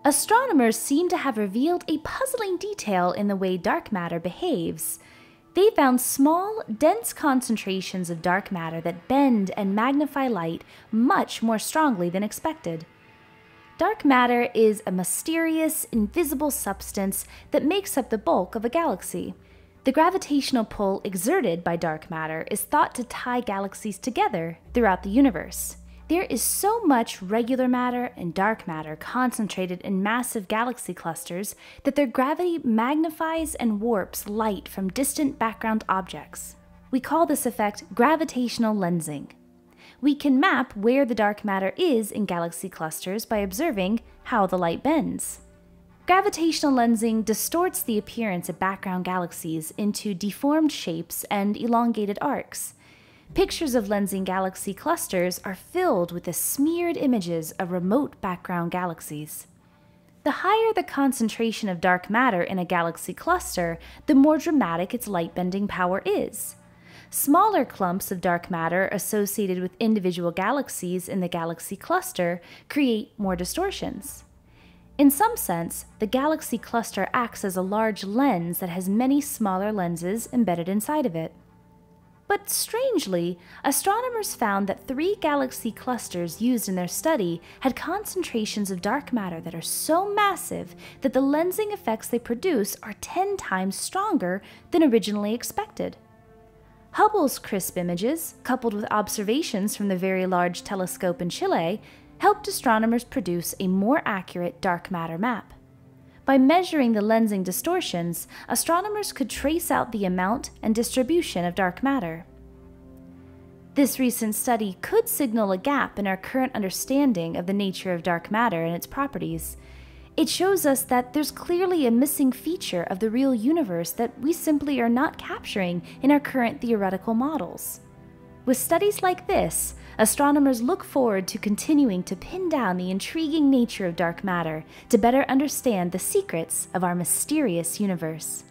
Astronomers seem to have revealed a puzzling detail in the way dark matter behaves. They found small, dense concentrations of dark matter that bend and magnify light much more strongly than expected. Dark matter is a mysterious, invisible substance that makes up the bulk of a galaxy. The gravitational pull exerted by dark matter is thought to tie galaxies together throughout the universe. There is so much regular matter and dark matter concentrated in massive galaxy clusters that their gravity magnifies and warps light from distant background objects. We call this effect gravitational lensing. We can map where the dark matter is in galaxy clusters by observing how the light bends. Gravitational lensing distorts the appearance of background galaxies into deformed shapes and elongated arcs. Pictures of lensing galaxy clusters are filled with the smeared images of remote background galaxies. The higher the concentration of dark matter in a galaxy cluster, the more dramatic its light-bending power is. Smaller clumps of dark matter associated with individual galaxies in the galaxy cluster create more distortions. In some sense, the galaxy cluster acts as a large lens that has many smaller lenses embedded inside of it. But strangely, astronomers found that 3 galaxy clusters used in their study had concentrations of dark matter that are so massive that the lensing effects they produce are 10 times stronger than originally expected. Hubble's crisp images, coupled with observations from the Very Large Telescope in Chile, helped astronomers produce a more accurate dark matter map. By measuring the lensing distortions, astronomers could trace out the amount and distribution of dark matter. This recent study could signal a gap in our current understanding of the nature of dark matter and its properties. It shows us that there's clearly a missing feature of the real universe that we simply are not capturing in our current theoretical models. With studies like this, astronomers look forward to continuing to pin down the intriguing nature of dark matter to better understand the secrets of our mysterious universe.